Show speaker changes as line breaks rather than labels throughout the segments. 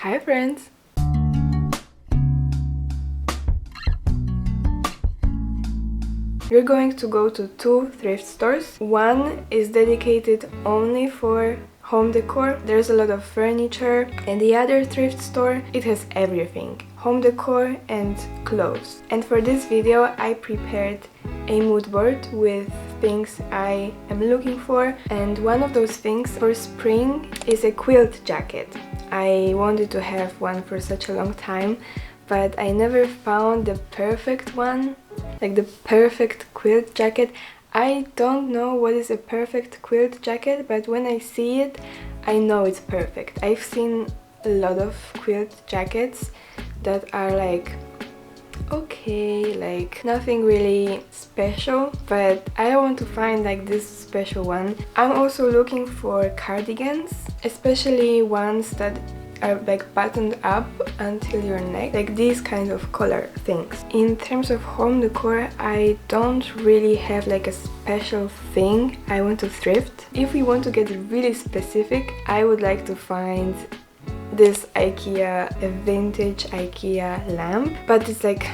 Hi friends! We're going to go to two thrift stores. One is dedicated only for home decor. There's a lot of furniture, and the other thrift store, it has everything. Home decor and clothes. And for this video I prepared a mood board with things I am looking for, and one of those things for spring is a quilt jacket. I wanted to have one for such a long time, but I never found the perfect one, like the perfect quilt jacket. I don't know what is a perfect quilt jacket, but when I see it, I know it's perfect. I've seen a lot of quilt jackets that are like okay, like nothing really special, but I want to find like this special one. I'm also looking for cardigans, especially ones that are like buttoned up until your neck, like these kind of color things. In terms of home decor, I don't really have like a special thing I want to thrift. If we want to get really specific, I would like to find this IKEA, a vintage IKEA lamp, but it's like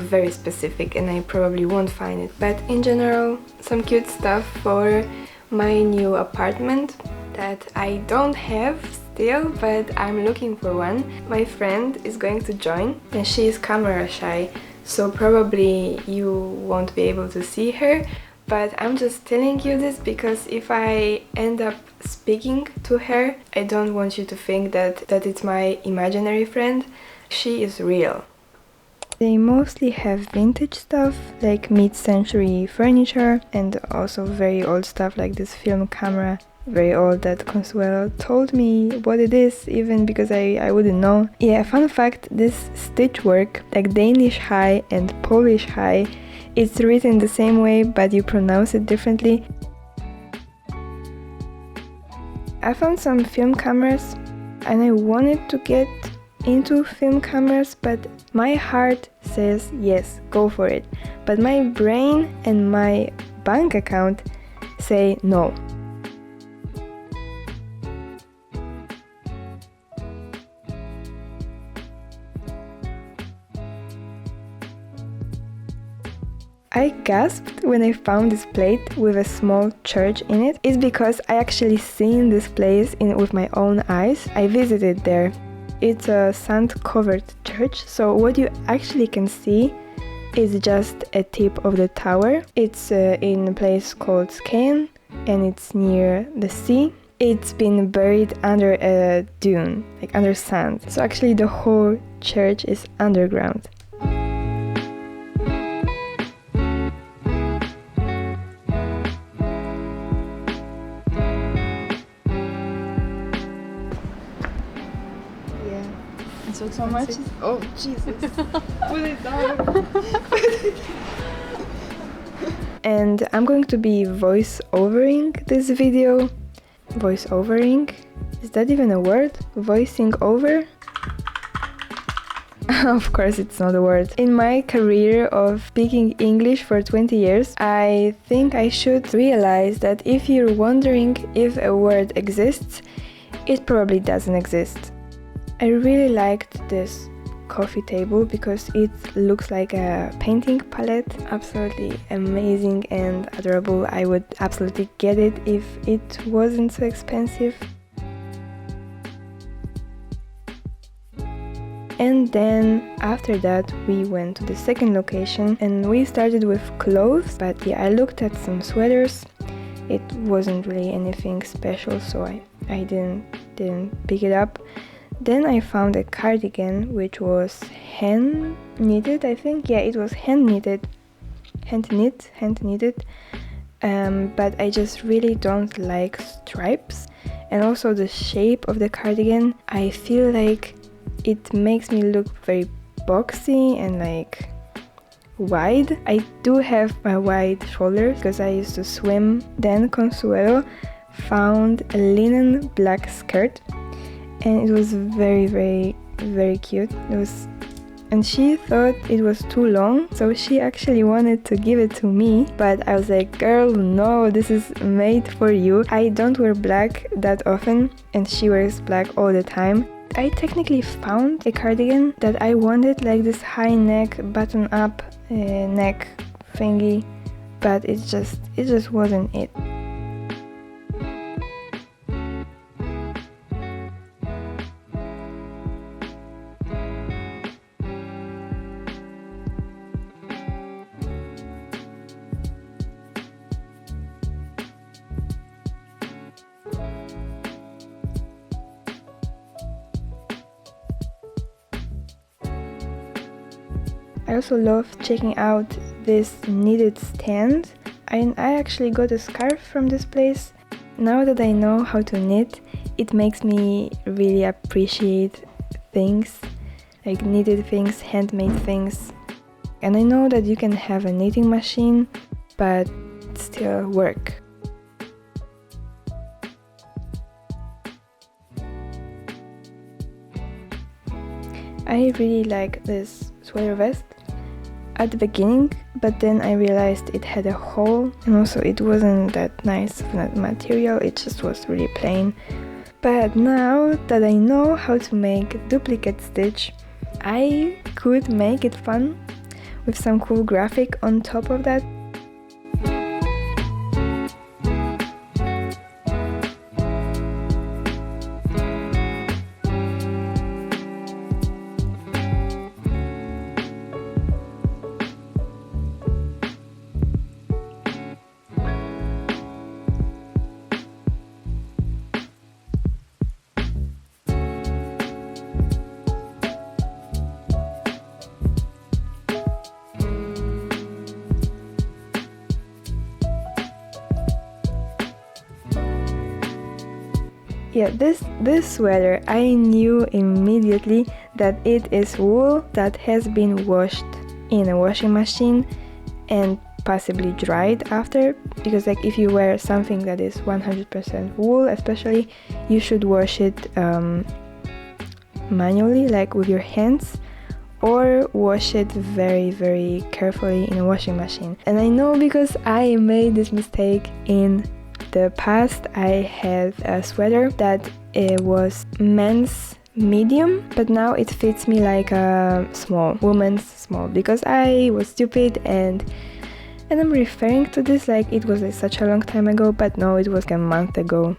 very specific and I probably won't find it. But in general, some cute stuff for my new apartment that I don't have still, but I'm looking for one. My friend is going to join and she is camera shy, so probably you won't be able to see her. But I'm just telling you this because if I end up speaking to her, I don't want you to think that it's my imaginary friend. She is real. They mostly have vintage stuff, like mid-century furniture, and also very old stuff like this film camera. Very old, that Consuelo told me what it is, even because I wouldn't know. Yeah, fun fact, this stitch work, like Danish high and Polish high, it's written the same way, but you pronounce it differently. I found some film cameras and I wanted to get into film cameras, but my heart says yes, go for it. But my brain and my bank account say no. I gasped when I found this plate with a small church in it. It's because I actually seen this place with my own eyes. I visited there. It's a sand-covered church, so what you actually can see is just a tip of the tower. It's in a place called Skane, and it's near the sea. It's been buried under a dune, like under sand. So actually the whole church is underground. So much. Oh Jesus! Put it down. And I'm going to be voice-overing this video. Voice-overing? Is that even a word? Voicing over? Of course it's not a word. In my career of speaking English for 20 years, I think I should realize that if you're wondering if a word exists, it probably doesn't exist. I really liked this coffee table because it looks like a painting palette. Absolutely amazing and adorable. I would absolutely get it if it wasn't so expensive. And then after that we went to the second location and we started with clothes. But yeah, I looked at some sweaters. It wasn't really anything special, so I didn't pick it up. Then I found a cardigan which was hand knitted, I think. Yeah, it was hand knitted. But I just really don't like stripes. And also the shape of the cardigan, I feel like it makes me look very boxy and like wide. I do have my wide shoulders because I used to swim. Then Consuelo found a linen black skirt. And it was very, very, very cute. And she thought it was too long, so she actually wanted to give it to me. But I was like, girl, no, this is made for you. I don't wear black that often, and she wears black all the time. I technically found a cardigan that I wanted, like this high neck, button up neck thingy, but it just wasn't it. I also love checking out this knitted stand. I actually got a scarf from this place. Now that I know how to knit, it makes me really appreciate things, like knitted things, handmade things. And I know that you can have a knitting machine, but still work. I really like this sweater vest at the beginning, but then I realized it had a hole, and also it wasn't that nice of a material, it just was really plain. But now that I know how to make duplicate stitch, I could make it fun with some cool graphic on top of that. Yeah, this sweater, I knew immediately that it is wool that has been washed in a washing machine and possibly dried after, because like if you wear something that is 100% wool especially, you should wash it manually, like with your hands, or wash it very, very carefully in a washing machine. And I know because I made this mistake in the past. I had a sweater that was men's medium, but now it fits me like a small, woman's small, because I was stupid and I'm referring to this like it was like such a long time ago, but no, it was like a month ago.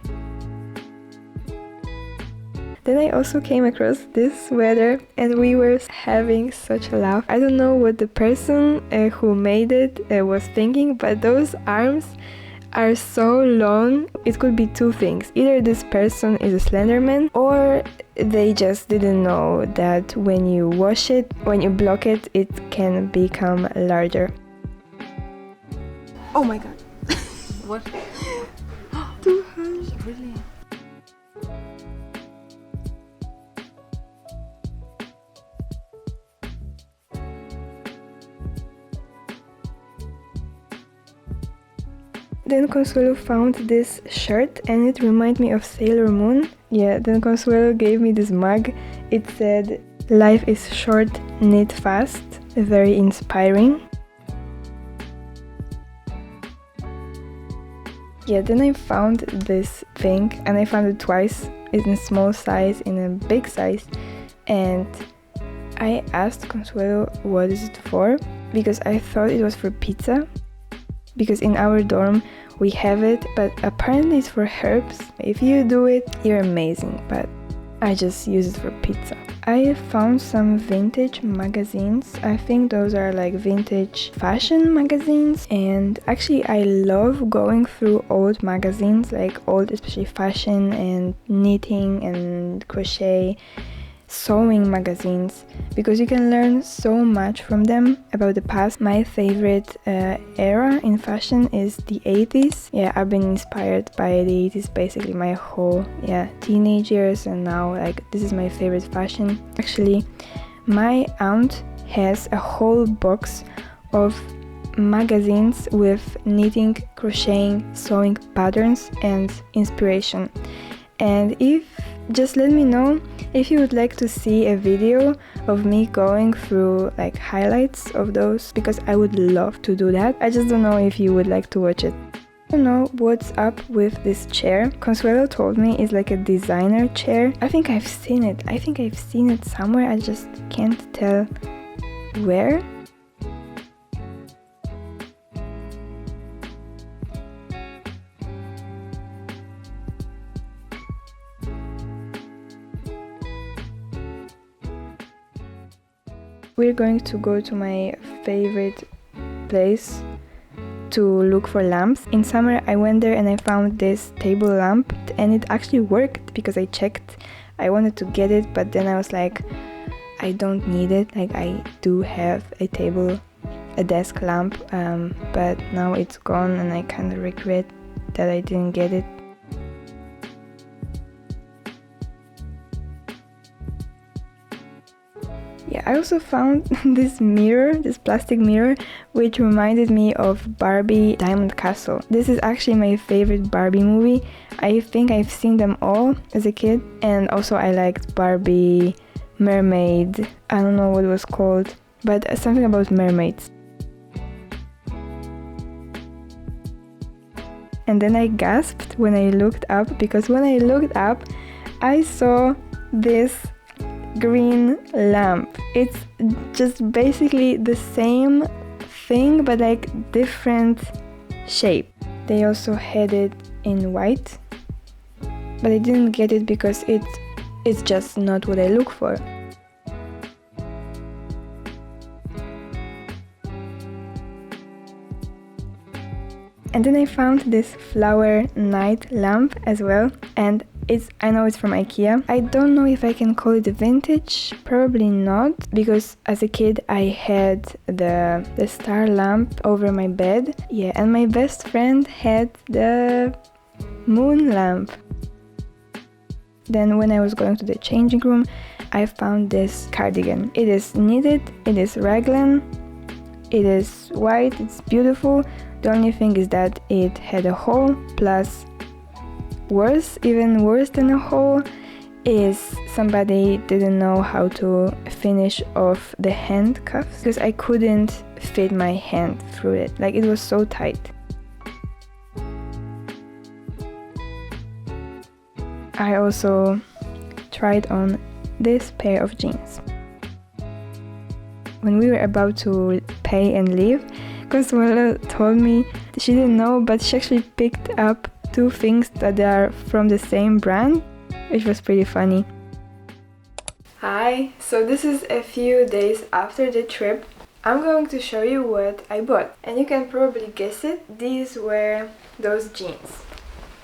Then I also came across this sweater and we were having such a laugh. I don't know what the person who made it was thinking, but those arms are so long. It could be two things: either this person is a slender man, or they just didn't know that when you wash it, when you block it, it can become larger.
Oh my god.
What?
200.
Really?
Then Consuelo found this shirt and it reminded me of Sailor Moon. Yeah, then Consuelo gave me this mug. It said, "Life is short, knit fast." Very inspiring. Yeah, then I found this thing and I found it twice. It's in a small size, in a big size. And I asked Consuelo what is it for, because I thought it was for pizza. Because in our dorm we have it, but apparently it's for herbs. If you do it, you're amazing, but I just use it for pizza. I found some vintage magazines. I think those are like vintage fashion magazines, and actually I love going through old magazines, like old especially fashion and knitting and crochet, sewing magazines, because you can learn so much from them about the past. My favorite era in fashion is the 80s. Yeah, I've been inspired by the 80s basically my whole teenage years, and now like this is my favorite fashion. Actually, my aunt has a whole box of magazines with knitting, crocheting, sewing patterns and inspiration. And just let me know if you would like to see a video of me going through like highlights of those, because I would love to do that. I just don't know if you would like to watch it. I don't know what's up with this chair. Consuelo told me it's like a designer chair. I think I've seen it. Somewhere. I just can't tell where. We're going to go to my favorite place to look for lamps. In summer I went there and I found this table lamp and it actually worked because I checked. I wanted to get it, but then I was like, I don't need it. Like, I do have a desk lamp, but now it's gone and I kind of regret that I didn't get it. Yeah, I also found this plastic mirror, which reminded me of Barbie Diamond Castle. This is actually my favorite Barbie movie. I think I've seen them all as a kid, and also I liked Barbie Mermaid. I don't know what it was called, but something about mermaids. And then I gasped when I looked up, because when I looked up, I saw this green lamp. It's just basically the same thing but like different shape. They also had it in white, but I didn't get it because it's just not what I look for. And then I found this flower night lamp as well, and I know it's from IKEA. I don't know if I can call it vintage, probably not, because as a kid I had the star lamp over my bed. Yeah, and my best friend had the moon lamp. Then when I was going to the changing room, I found this cardigan. It is knitted, it is raglan, it is white, it's beautiful. The only thing is that it had a hole, plus even worse than a hole is somebody didn't know how to finish off the handcuffs, because I couldn't fit my hand through it. Like, it was so tight. I also tried on this pair of jeans. When we were about to pay and leave, Consuelo told me she didn't know, but she actually picked up two things that are from the same brand, which was pretty funny. Hi, so this is a few days after the trip. I'm going to show you what I bought, and you can probably guess it. These were those jeans.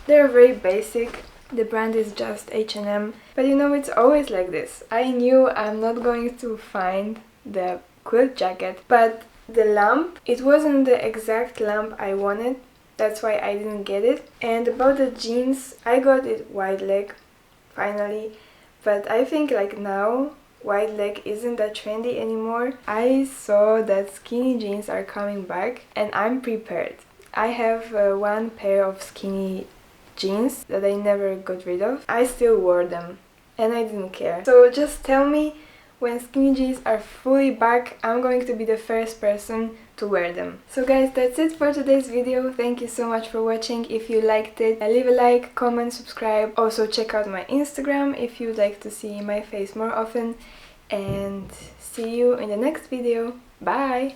They're very basic. The brand is just H&M, but you know, it's always like this. I knew I'm not going to find the quilt jacket, but the lamp, it wasn't the exact lamp I wanted. That's why I didn't get it. And about the jeans, I got it wide leg, finally. But I think like now, wide leg isn't that trendy anymore. I saw that skinny jeans are coming back and I'm prepared. I have one pair of skinny jeans that I never got rid of. I still wore them and I didn't care. So just tell me, when skinny jeans are fully back, I'm going to be the first person to wear them. So guys, that's it for today's video. Thank you so much for watching. If you liked it, leave a like, comment, subscribe. Also check out my Instagram if you'd like to see my face more often. And see you in the next video. Bye!